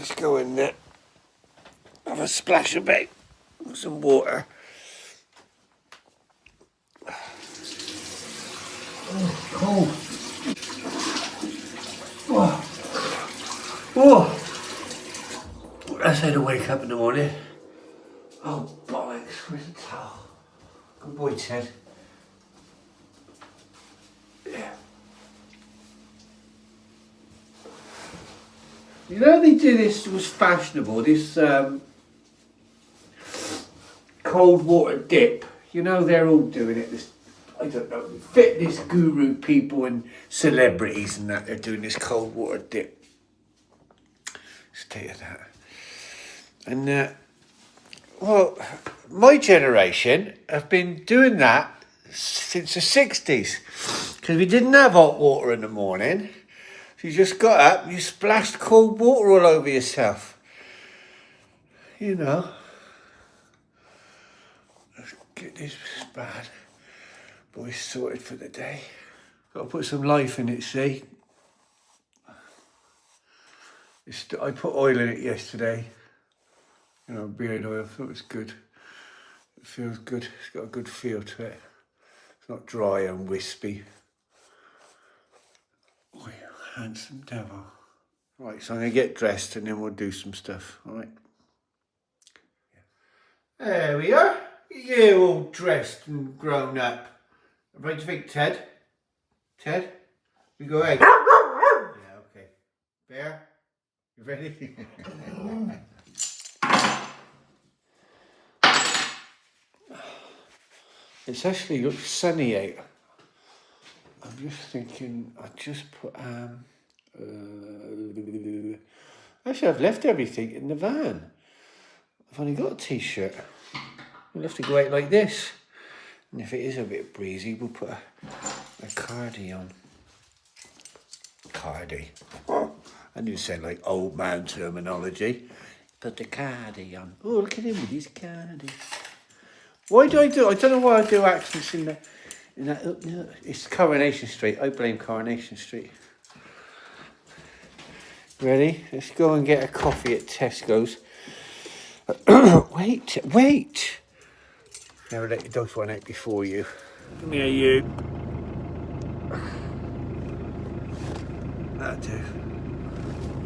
let's go in there. Have a splash about with some water. Oh, cold. Oh. That's how to wake up in the morning. Oh, bollocks, where's the towel? Good boy, Ted. Yeah. You know they did this, it was fashionable, this cold water dip. You know they're all doing it, this, I don't know, fitness guru people and celebrities and that, they're doing this cold water dip. State of that. And, well, my generation have been doing that since the 60s. Because we didn't have hot water in the morning. So you just got up, you splashed cold water all over yourself. You know. Let's get this bad boy sorted for the day. Got to put some life in it, see. I put oil in it yesterday. You know, beard oil, I thought it was good. It feels good, it's got a good feel to it. It's not dry and wispy. Oh, you handsome devil. Right, so I'm going to get dressed and then we'll do some stuff, alright? There we are. You all dressed and grown up. What do you think, Ted? Ted? You go ahead. Yeah, okay. Bear? You ready? It's actually looks sunny out. I'm just thinking, I just put, actually I've left everything in the van. I've only got a t-shirt. We'll have to go out like this. And if it is a bit breezy, we'll put a cardi on. Cardi. I knew it sounded like old man terminology. Put the cardi on. Oh, look at him with his cardi. Why do I do? I don't know why I do accents in that. It's Coronation Street. I blame Coronation Street. Ready? Let's go and get a coffee at Tesco's. Wait. Never let your dogs run out before you. Come here, you. That'll do.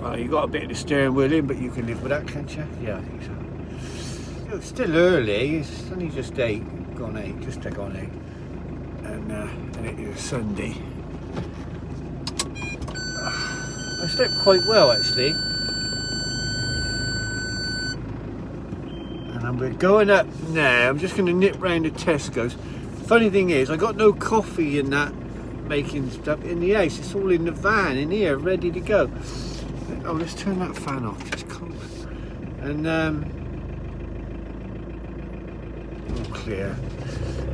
Well, you got a bit of the steering wheel in, but you can live with that, can't you? Yeah, I think so. It's still early, it's only just 8, gone 8, just gone 8, and it is Sunday. I slept quite well actually, and we're going up now. I'm just going to nip round to Tesco's. Funny thing is, I got no coffee in that making stuff in the house, it's all in the van in here, ready to go. Oh, let's turn that fan off, it's cold. And clear.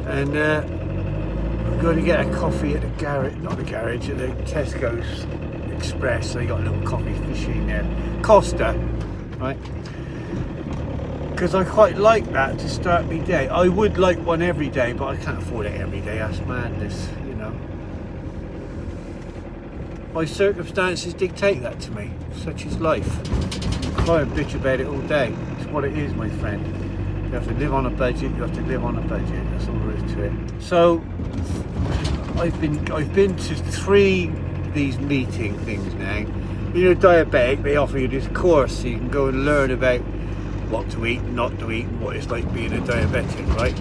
And I'm going to get a coffee at the garage, not the garage, at the Tesco's Express. So you got a little coffee machine there, Costa, right? Because I quite like that to start my day. I would like one every day, but I can't afford it every day. That's madness, you know. My circumstances dictate that to me. Such is life. Cry and bitch about it all day. It's what it is, my friend. You have to live on a budget. You have to live on a budget. That's all there is to it. So I've been to 3 these meeting things now. You know, diabetic. They offer you this course so you can go and learn about what to eat, not to eat, and what it's like being a diabetic, right?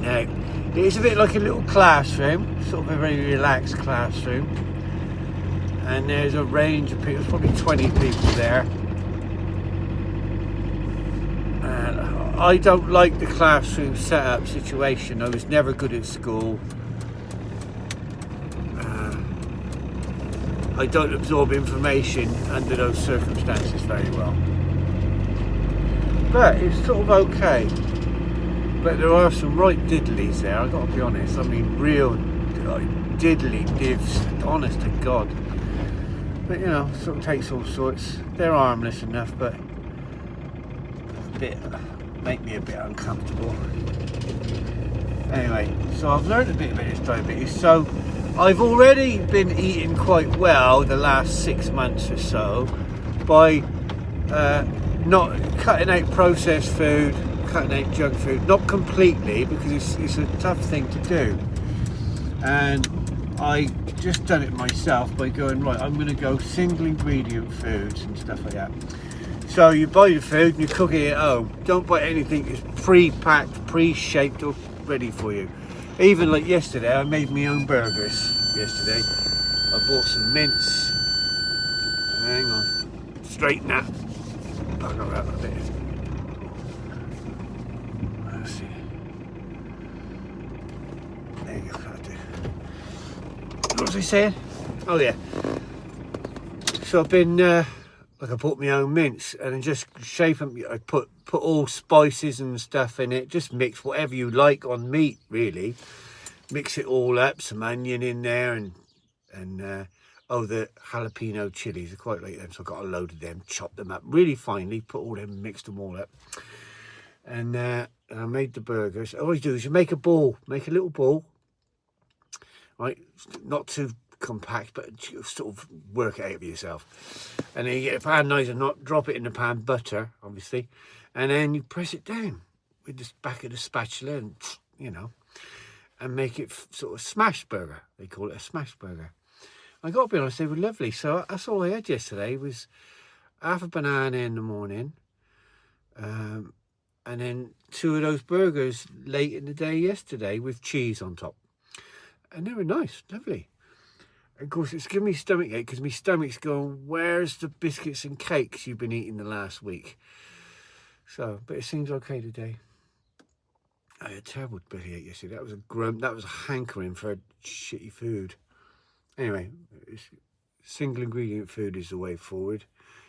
Now, it's a bit like a little classroom, sort of a very relaxed classroom. And there's a range of people, there's probably 20 people there. And I don't like the classroom setup situation. I was never good at school. I don't absorb information under those circumstances very well. But it's sort of okay. But there are some right diddlies there, I've got to be honest. I mean, real diddly divs, honest to God. But you know, sort of takes all sorts. They're harmless enough, but make me a bit uncomfortable. Anyway, so I've learned a bit about this diabetes. So I've already been eating quite well the last 6 months or so by not cutting out processed food, cutting out junk food, not completely, because it's a tough thing to do. And I just done it myself by going, right, I'm going to go single ingredient foods and stuff like that. So you buy the food and you cook it at home. Don't buy anything that's pre-packed, pre-shaped or ready for you. Even like yesterday, I made my own burgers yesterday. I bought some mince. Hang on, straighten that. Bugger out a bit. Let's see. There you go, that'll do. What was I saying? Oh yeah. So I've been, like I bought my own mince and then just shape them. I put all spices and stuff in it. Just mix whatever you like on meat, really. Mix it all up. Some onion in there and oh, the jalapeno chilies. I quite like them, so I got a load of them. Chopped them up really finely. Put all them, mixed them all up. And I made the burgers. I always do is you make a ball, make a little ball. Right, not too compact, but sort of work it out for yourself. And then you get a pan nice and hot, drop it in the pan, butter, obviously, and then you press it down with the back of the spatula, and you know, and make it sort of smash burger. They call it a smash burger. I got to be honest, they were lovely. So that's all I had yesterday was half a banana in the morning, and then 2 of those burgers late in the day yesterday with cheese on top. And they were nice, lovely. Of course, it's giving me stomach ache because my stomach's going, where's the biscuits and cakes you've been eating the last week? So, but it seems okay today. I had a terrible belly ache yesterday. That was a grump. That was a hankering for shitty food. Anyway, single ingredient food is the way forward.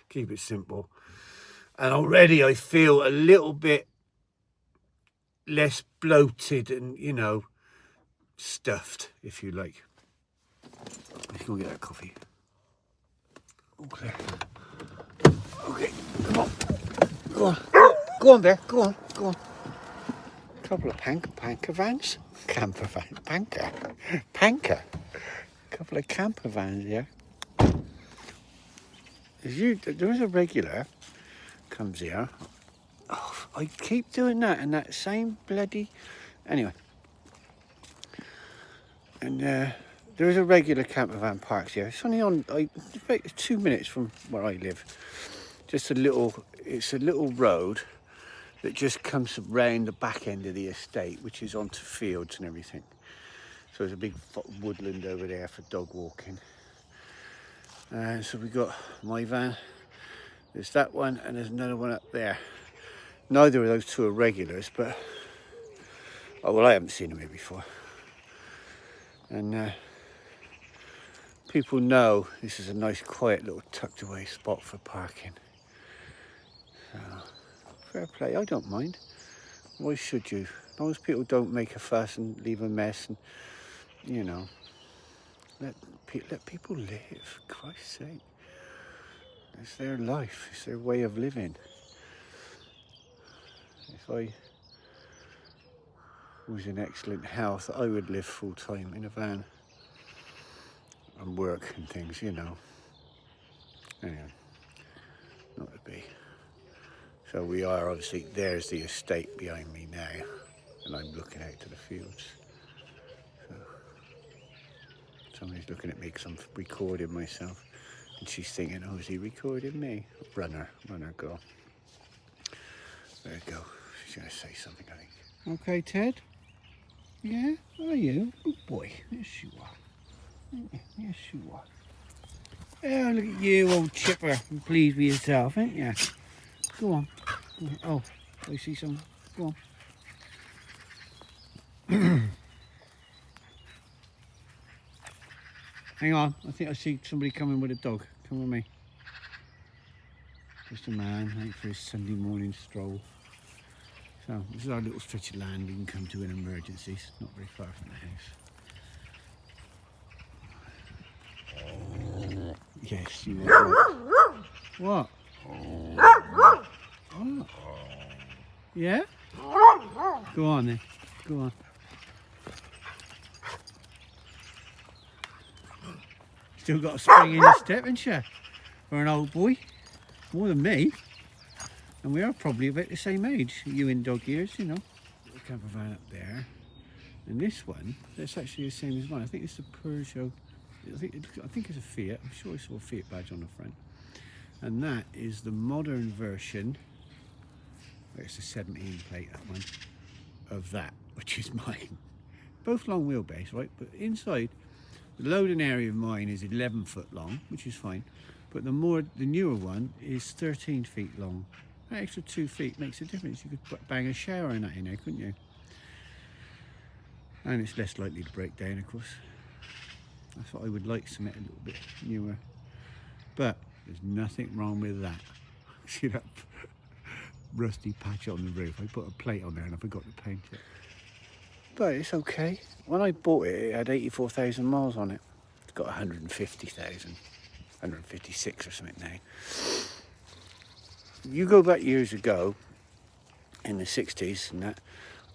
Keep it simple. And already I feel a little bit less bloated and, you know, stuffed, if you like. Let's go get that coffee. Okay. Okay, come on. Go on. Go on there. Go on. Go on. Couple of panker vans. Camper van. Panker. Couple of camper vans here. There is a regular comes here. Oh, I keep doing that and that same bloody. Anyway. And there is a regular camper van parks here. It's only on 2 minutes from where I live. Just it's a little road that just comes round the back end of the estate, which is onto fields and everything. So there's a big woodland over there for dog walking. So we got my van. There's that one and there's another one up there. Neither of those two are regulars, but oh well, I haven't seen them here before. And people know this is a nice quiet little tucked away spot for parking. So fair play, I don't mind. Why should you? Most people don't make a fuss and leave a mess, and you know, let people live, Christ's sake. It's their life, it's their way of living. If I was in excellent health, I would live full time in a van and work and things, you know. Anyway, not to be. So we are obviously, there's the estate behind me now, and I'm looking out to the fields. So somebody's looking at me because I'm recording myself, and she's thinking, oh, is he recording me? Runner girl. There you go. She's going to say something, I think. Okay, Ted? Yeah? Are you? Good boy. Yes, you are. Yes, you are. Oh, look at you, old chipper. I'm pleased with yourself, ain't you? Go on. Oh, I see some. Go on. Hang on. I think I see somebody coming with a dog. Come with me. Just a man out for his Sunday morning stroll. So this is our little stretch of land we can come to in emergencies. Not very far from the house. Yes, you are. What? Oh. Yeah? Go on then. Go on. Still got a spring in your step, ain't you? For an old boy. More than me. And we are probably about the same age, you in dog years, you know. The camper van up there. And this one, that's actually the same as mine. I think it's a Peugeot. I think it's a Fiat. I'm sure I saw a Fiat badge on the front. And that is the modern version. It's a 17 plate, that one, of that, which is mine. Both long wheelbase, right? But inside, the loading area of mine is 11 foot long, which is fine. But the newer one is 13 feet long. That extra 2 feet makes a difference. You could bang a shower in that in there, couldn't you? And it's less likely to break down, of course. That's what I would like, something a little bit newer. But there's nothing wrong with that. See that rusty patch on the roof? I put a plate on there and I forgot to paint it. But it's okay. When I bought it, it had 84,000 miles on it. It's got 150,000, 156 or something now. You go back years ago, in the 60s and that,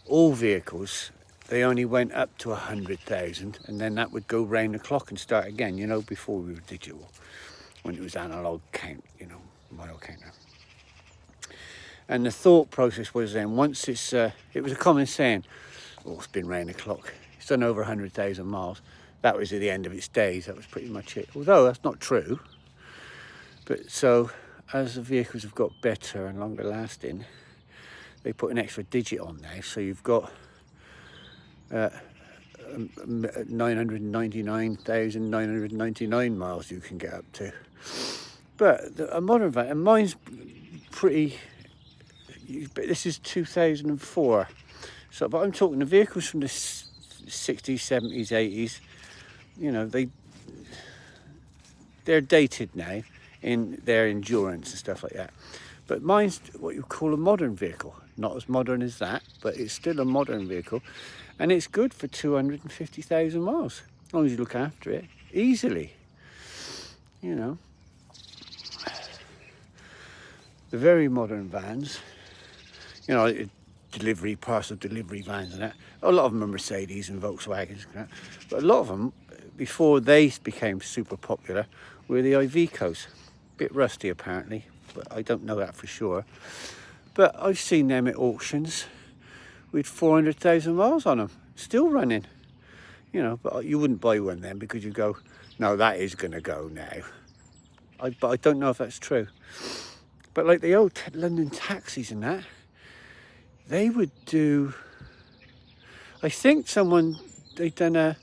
all vehicles, they only went up to 100,000 and then that would go round the clock and start again, you know, before we were digital, when it was analog count, you know, mile counter. And the thought process was then, once it's, it was a common saying, oh, it's been round the clock, it's done over 100,000 miles, that was at the end of its days, that was pretty much it. Although that's not true, but so as the vehicles have got better and longer lasting, they put an extra digit on there, so you've got 999,999 miles you can get up to. But a modern van, and mine's pretty, this is 2004. So, but I'm talking the vehicles from the 60s, 70s, 80s, you know, they're dated now in their endurance and stuff like that. But mine's what you call a modern vehicle. Not as modern as that, but it's still a modern vehicle. And it's good for 250,000 miles, as long as you look after it, easily, you know. The very modern vans, you know, delivery, parcel delivery vans and that, a lot of them are Mercedes and Volkswagens, but a lot of them, before they became super popular, were the Ivecos. Bit rusty apparently, but I don't know that for sure. But I've seen them at auctions with 400,000 miles on them, still running, you know. But you wouldn't buy one then because you go, no, that is going to go now. But I don't know if that's true. But like the old London taxis and that, they would do, I think they'd done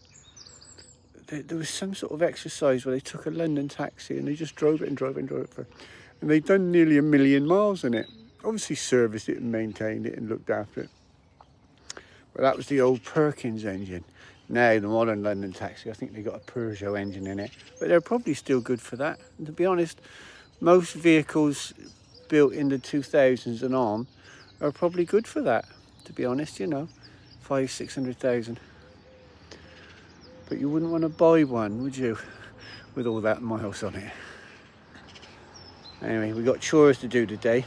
there was some sort of exercise where they took a London taxi and they just drove it and drove it and drove it and they'd done nearly 1 million miles in it. Obviously serviced it and maintained it and looked after it. But that was the old Perkins engine. Now the modern London taxi, I think they got a Peugeot engine in it, but they're probably still good for that. And to be honest, most vehicles built in the 2000s and on are probably good for that, to be honest, you know, 500,000-600,000. But you wouldn't want to buy one, would you, with all that miles on it? Anyway, we've got chores to do today.